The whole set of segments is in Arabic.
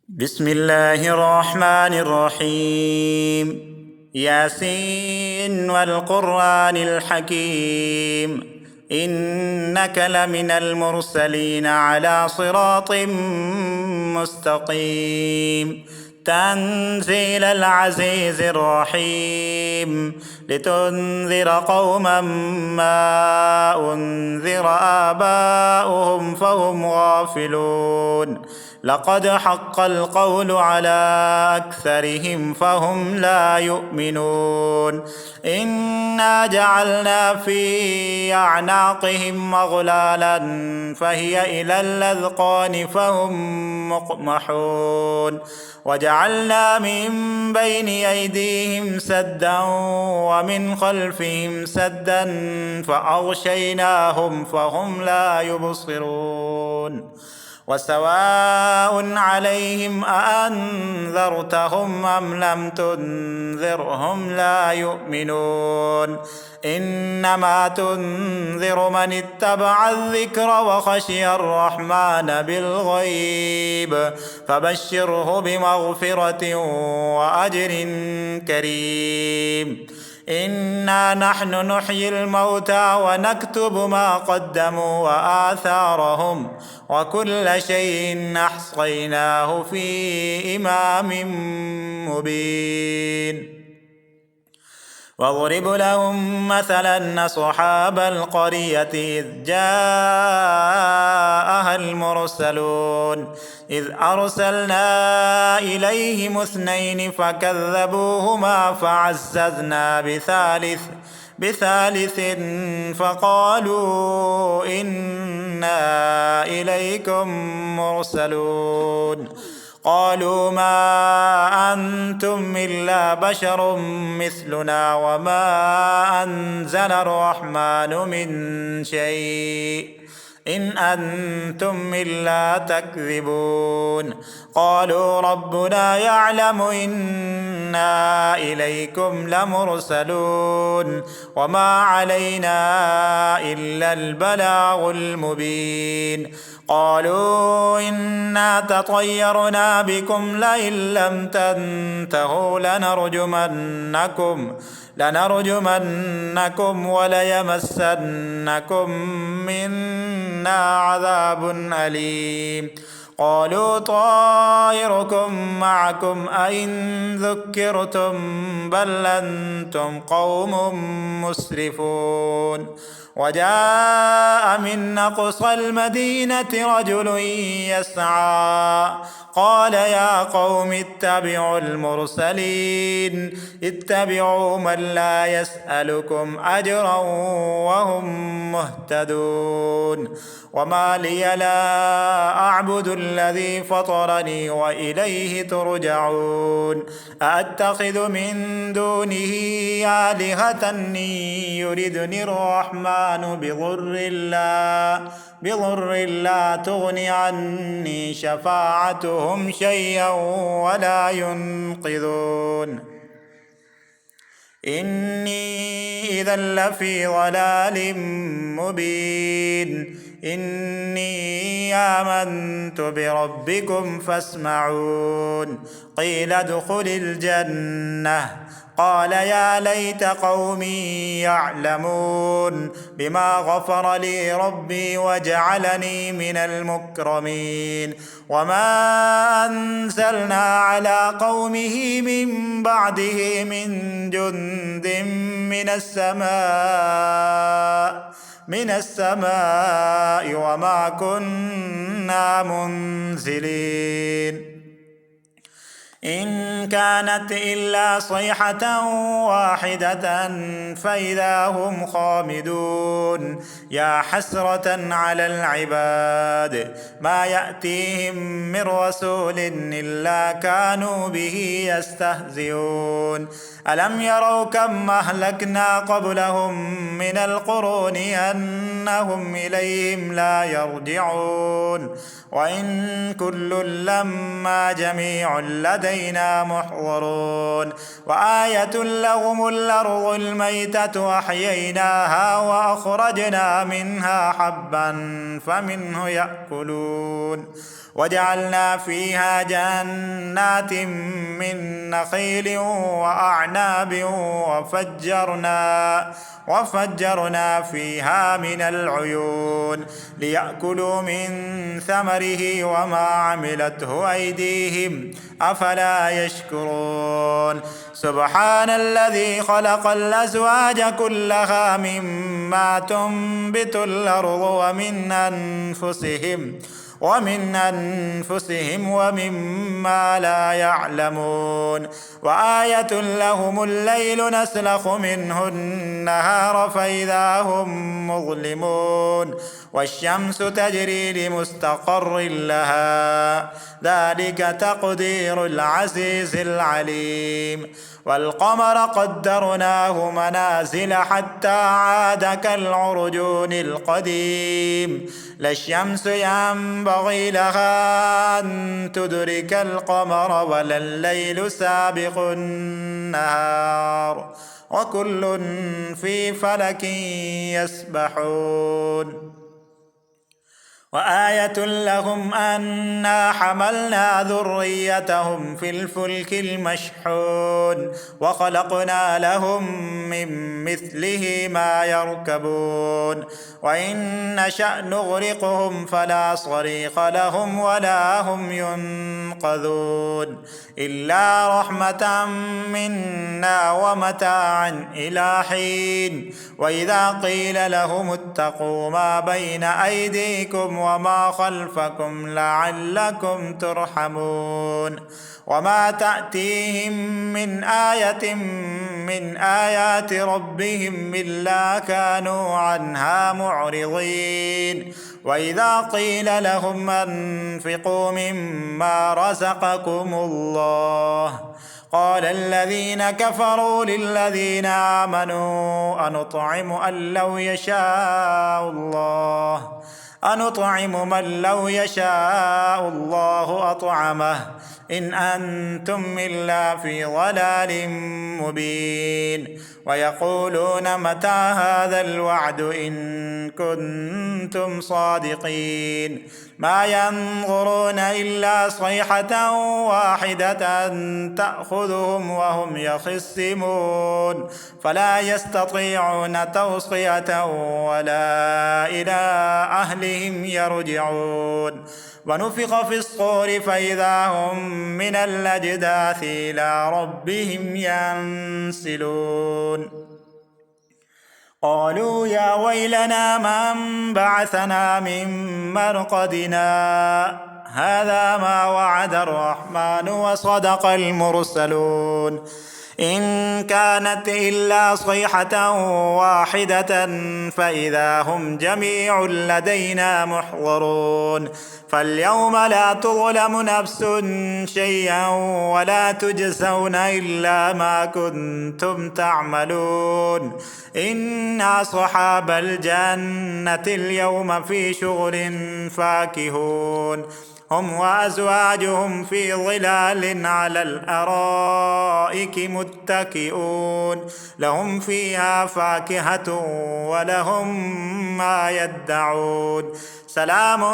بسم الله الرحمن الرحيم. ياسين والقرآن الحكيم، إنك لمن المرسلين على صراط مستقيم. تنزيل العزيز الرحيم، لتنذر قوما ما أنذر آباؤهم فهم غافلون. لقد حق القول على أكثرهم فهم لا يؤمنون. إنا جعلنا في أعناقهم أغلالا فهي إلى الأذقان فهم مقمحون. وجعلنا من بين أيديهم سدا ومن خلفهم سدا فأغشيناهم فهم لا يبصرون. وسواء عليهم أأنذرتهم أم لم تنذرهم لا يؤمنون. إنما تنذر من اتبع الذكر وخشي الرحمن بالغيب، فبشره بمغفرة وأجر كريم. إنا نحن نحيي الموتى ونكتب ما قدموا وآثارهم، وكل شيء أحصيناه في إمام مبين. واضرب لهم مثلا أصحاب القرية إذ جاءها المرسلون، إذ أرسلنا إليهم اثنين فكذبوهما فعززنا بثالث فقالوا إنا إليكم مرسلون. قالوا ما أنتم إلا بشر مثلنا وما أنزل الرحمن من شيء إن أنتم إلا تكذبون. قالوا ربنا يعلم إنا إليكم لمرسلون وما علينا إلا البلاغ المبين. قالوا إنا تطيرنا بكم لئن لم تنتهوا لنرجمنكم وليمسنكم منا عذاب أليم. قالوا طائركم معكم أئن ذكرتم بل أنتم قوم مسرفون. وجاء من أقصى المدينة رجل يسعى قال يا قوم اتبعوا المرسلين، اتبعوا من لا يسألكم أجرا وهم مهتدون. وما لي لا أعبد الذي فطرني وإليه ترجعون. أأتخذ من دونه آلهة يردني الرحمن بضر لا تغن عني شفاعتهم شيئا ولا ينقذون. إني إذا لفي ضلال مبين. إني آمنت بربكم فاسمعون. قيل ادخل الجنة قال يا ليت قومي يعلمون بما غفر لي ربي وجعلني من المكرمين. وما أنزلنا على قومه من بعده من جند من السماء وما كنا منزلين. إن كانت إلا صيحة واحدة فإذا هم خامدون. يا حسرة على العباد ما يأتيهم من رسول إلا كانوا به يستهزئون. ألم يروا كم أهلكنا قبلهم من القرون أنهم إليهم لا يرجعون. وإن كل لما جميع لدينا محضرون. وآية لهم الأرض الميتة أحييناها وأخرجنا منها حبا فمنه يأكلون وجعلنا فيها جنات من نخيل وأعناب وفجرنا فيها من العيون ليأكلوا من ثمره وما عملته أيديهم أفلا يشكرون سبحان الذي خلق الأزواج كلها مما تنبت الأرض ومن أنفسهم ومما لا يعلمون وآية لهم الليل نسلخ منه النهار فإذا هم مظلمون والشمس تجري لمستقر لها ذلك تقدير العزيز العليم والقمر قدرناه منازل حتى عاد كالعرجون القديم لا الشمس ينبغي لها أن تدرك القمر ولا الليل سابق النهار وكل في فلك يسبحون وآية لهم أنا حملنا ذريتهم في الفلك المشحون وخلقنا لهم من مثله ما يركبون وإن نشأ نغرقهم فلا صريخ لهم ولا هم ينقذون إلا رحمة منا ومتاعا إلى حين وإذا قيل لهم اتقوا ما بين أيديكم وما خلفكم لعلكم ترحمون وما تأتيهم من آية من آيات ربهم إلا كانوا عنها معرضين وإذا قيل لهم أنفقوا مما رزقكم الله قال الذين كفروا للذين آمنوا أنطعم من لو يشاء الله أطعمه إن أنتم إلا في ضلال مبين ويقولون متى هذا الوعد إن كنتم صادقين ما ينظرون إلا صيحة واحدة تأخذهم وهم يخصمون فلا يستطيعون توصية ولا إلى أهلهم يرجعون ونفخ في الصور فإذا هم من الأجداث إلى ربهم ينسلون قالوا يا ويلنا من بعثنا من مرقدنا هذا ما وعد الرحمن وصدق المرسلون إن كانت إلا صيحة واحدة فإذا هم جميع لدينا محضرون فاليوم لا تظلم نفس شيئا ولا تجزون إلا ما كنتم تعملون إنا أصحاب الجنة اليوم في شغل فاكهون هم وأزواجهم في ظلال على الأرائك متكئون لهم فيها فاكهة ولهم ما يدعون سلام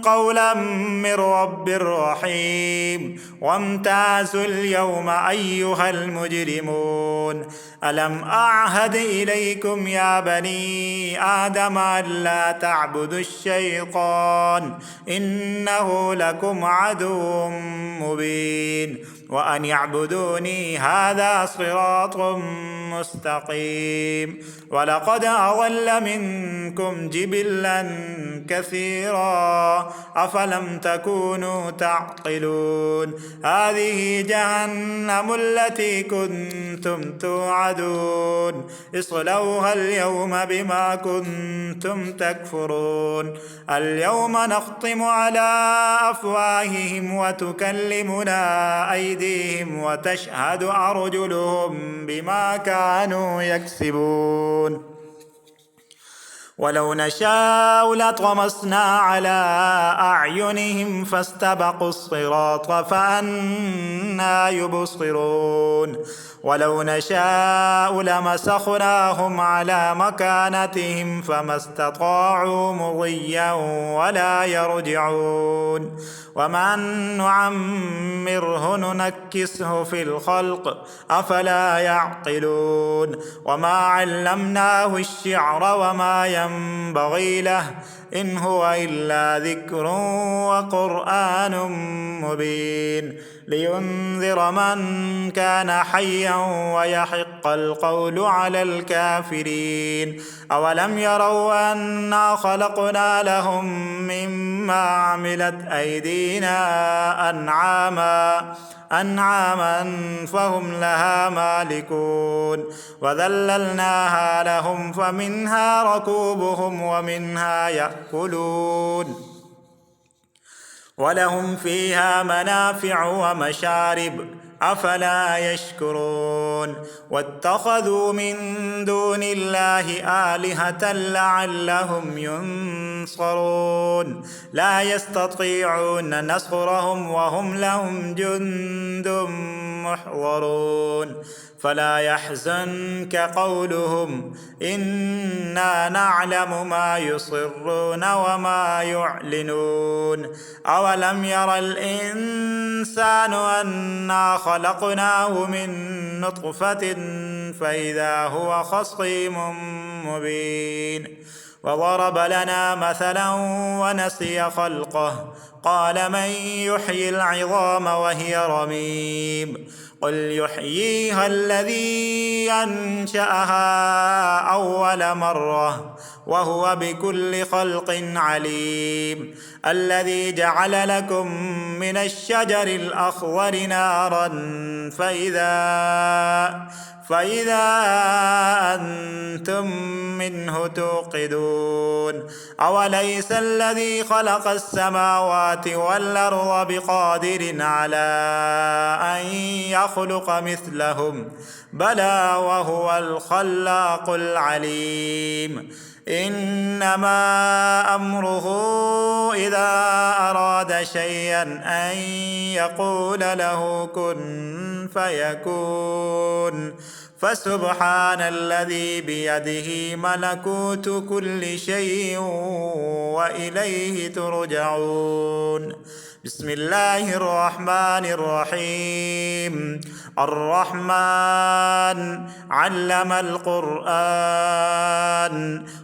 قولا من رب رحيم وامتازوا اليوم أيها المجرمون ألم أعهد إليكم يا بني آدم ألا تعبدوا الشيطان إنه لكم عدو مبين وأن يعبدوني هذا صراط مستقيم ولقد أضل منكم جبلا كثيرا أفلم تكونوا تعقلون هذه جهنم التي كنتم توعدون اصلوها اليوم بما كنتم تكفرون اليوم نختم على أفواههم وتكلمنا أيديهم وتشهد أرجلهم بما كانوا يكسبون ولو نشاء لطمسنا على أعينهم فاستبقوا الصراط فأنى يبصرون ولو نشاء لمسخناهم على مكانتهم فما استطاعوا مضيا ولا يرجعون ومن نعمره ننكسه في الخلق أفلا يعقلون وما علمناه الشعر وما ينبغي له إن هو إلا ذكر وقرآن مبين لينذر من كان حيا ويحق القول على الكافرين أولم يروا أنا خلقنا لهم مما عملت أيدينا أنعاما فهم لها مالكون وذللناها لهم فمنها ركوبهم ومنها يأكلون ولهم فيها منافع ومشارب أفلا يشكرون واتخذوا من دون الله آلهة لعلهم ينصرون لا يستطيعون نصرهم وهم لهم جند محضرون فلا يحزنك قولهم إنا نعلم ما يصرون وما يعلنون أولم ير الإنسان أنا خلقناه من نطفة فإذا هو خصيم مبين وضرب لنا مثلا ونسي خلقه قال من يحيي العظام وهي رميم قل يحييها الذي أنشأها أول مرة وهو بكل خلق عليم الذي جعل لكم من الشجر الأخضر نارا فإذا أنتم منه توقدون أوليس الذي خلق السماوات والأرض بقادر على أن يخلق مثلهم بلى وهو الخلاق العليم إنما أمره إذا أراد شيئا أن يقول له كن فيكون فسبحان الذي بيده ملكوت كل شيء وإليه ترجعون بسم الله الرحمن الرحيم الرحمن علم القرآن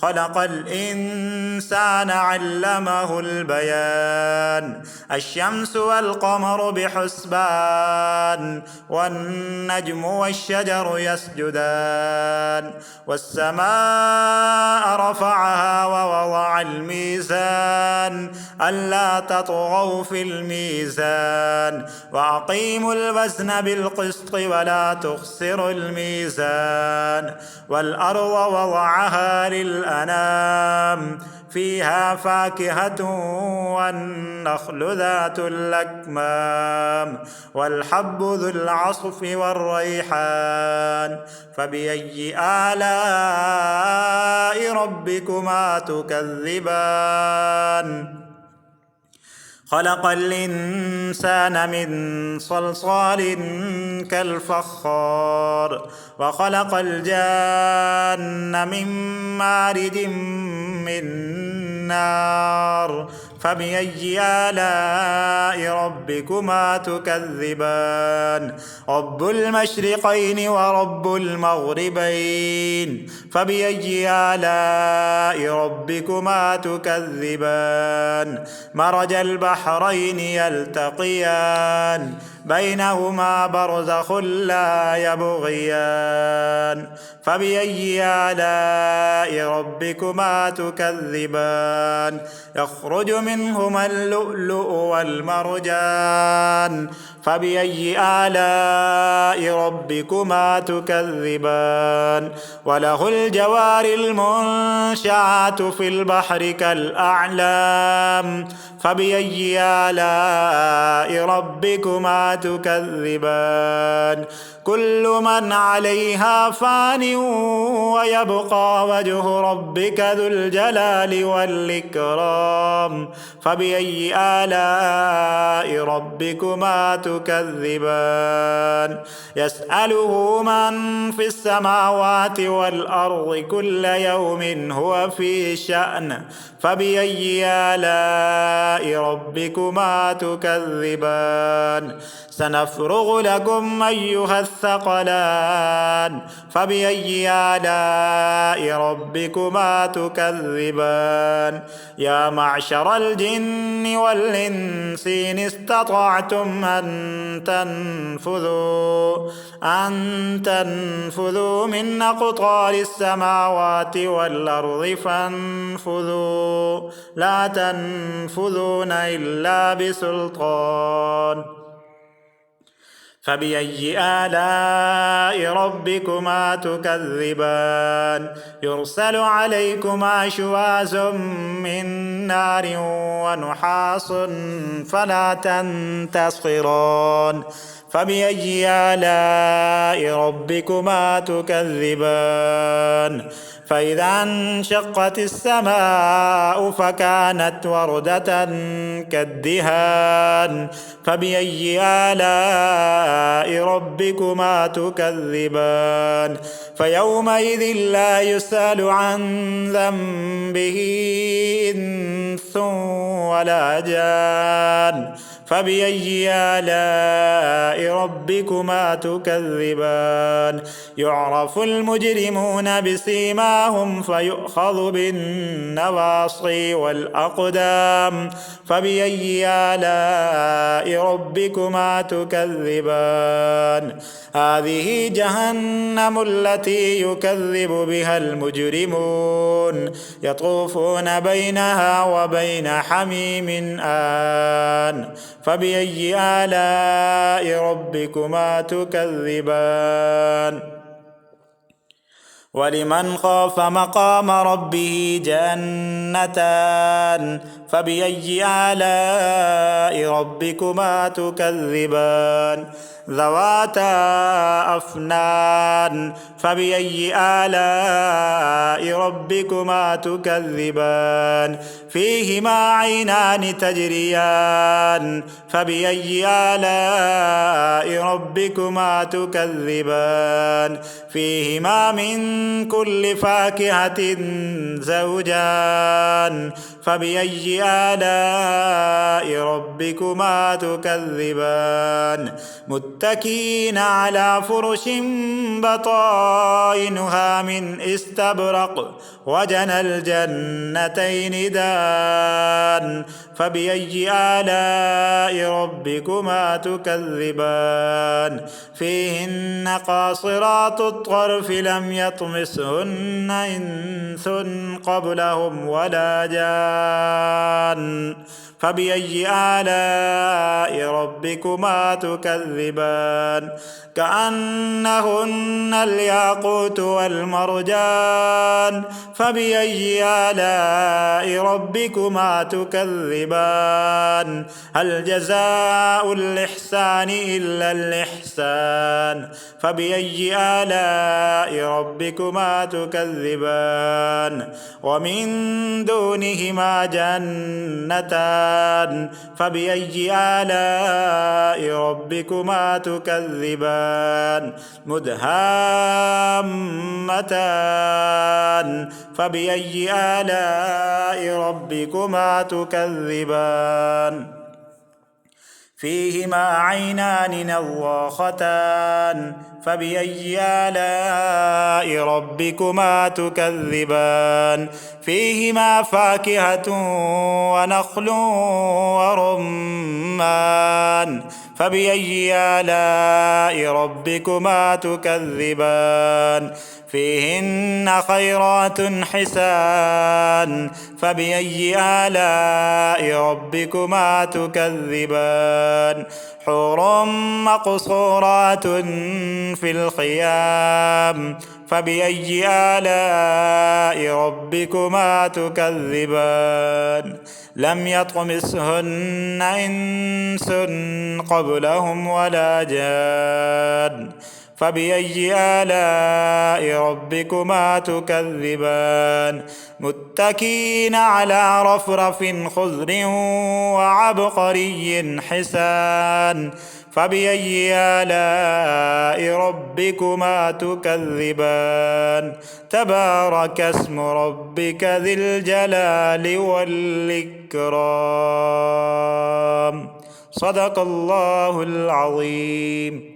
خلق الإنسان علمه البيان الشمس والقمر بحسبان والنجم والشجر يسجدان والسماء رفعها ووضع الميزان ألا تطغوا في الميزان وأقيموا الوزن بالقسط ولا تخسروا الميزان والأرض وضعها للأنام فيها فاكهة والنخل ذات الأكمام والحب ذو العصف والريحان فبأي آلاء ربكما تكذبان خلق الإنسان من صلصال كالفخار وخلق الجان من مارد من نار فبأي آلاء ربكما تكذبان رب المشرقين ورب المغربين فبأي آلاء ربكما تكذبان مرج البحرين يلتقيان بينهما برزخ لا يبغيان فبأي آلاء ربكما تكذبان يخرج منهما اللؤلؤ والمرجان فبأي آلاء ربكما تكذبان وله الجوار المنشآت في البحر كالأعلام فبأي آلاء ربكما تكذبان كل من عليها فان ويبقى وجه ربك ذو الجلال والإكرام فبأي آلاء ربكما تكذبان يسأله من في السماوات والأرض كل يوم هو في شأن فبأي آلاء ربكما تكذبان سنفرغ لكم أيها الثقلان فبأي آلاء ربكما تكذبان يا معشر الجن والإنس إن استطعتم أن تنفذوا من أقطار السماوات والأرض فانفذوا لا تنفذون إلا بسلطان فبأي آلاء ربكما تكذبان يرسل عليكما شواظ من نار ونحاس فلا تنتصران فبأي آلاء ربكما تكذبان فإذا انشقت السماء فكانت وردة كالدهان فبأي آلاء ربكما تكذبان فيومئذ لا يسأل عن ذنبه إنس ولا جان فبأي آلاء ربكما تكذبان يعرف المجرمون بسيماهم فيؤخذ بالنواصي والأقدام فبأي آلاء ربكما تكذبان هذه جهنم التي يكذب بها المجرمون يطوفون بينها وبين حميم آن فبأي آلاء ربكما تكذبان ولمن خاف مقام ربه جنتان فبأي آلاء ربكما تكذبان ذواتا أفنان فبأي آلاء ربكما تكذبان فيهما عينان تجريان فبأي آلاء ربكما تكذبان فيهما من كل فاكهة زوجان فبأي آلاء ربكما تكذبان متكئين على فرش بطائنها من استبرق وجنى الجنتين دان فبأي آلاء ربكما تكذبان فيهن قاصرات الطرف لم يطمسهن إنس قبلهم ولا جان فبأي آلاء ربكما تكذبان كأنهن الياقوت والمرجان فبأي آلاء ربكما تكذبان هل جزاء الإحسان إلا الإحسان فبأي آلاء ربكما تكذبان ومن دونهما جنتان فبأي آلاء ربكما تكذبان مدهامتان فبأي آلاء ربكما تكذبان فيهما عينان نضاختان فبأي آلاء ربكما تكذبان فيهما فاكهة ونخل ورمان فبأي آلاء ربكما تكذبان فيهن خيرات حسان فبأي آلاء ربكما تكذبان حور مقصورات في الخيام فبأي آلاء ربكما تكذبان لم يطمثهن إنس قبلهم ولا جان فبأي آلاء ربكما تكذبان متكئين على رفرف خضر وعبقري حسان فبأي آلاء ربكما تكذبان تبارك اسم ربك ذي الجلال والإكرام صدق الله العظيم.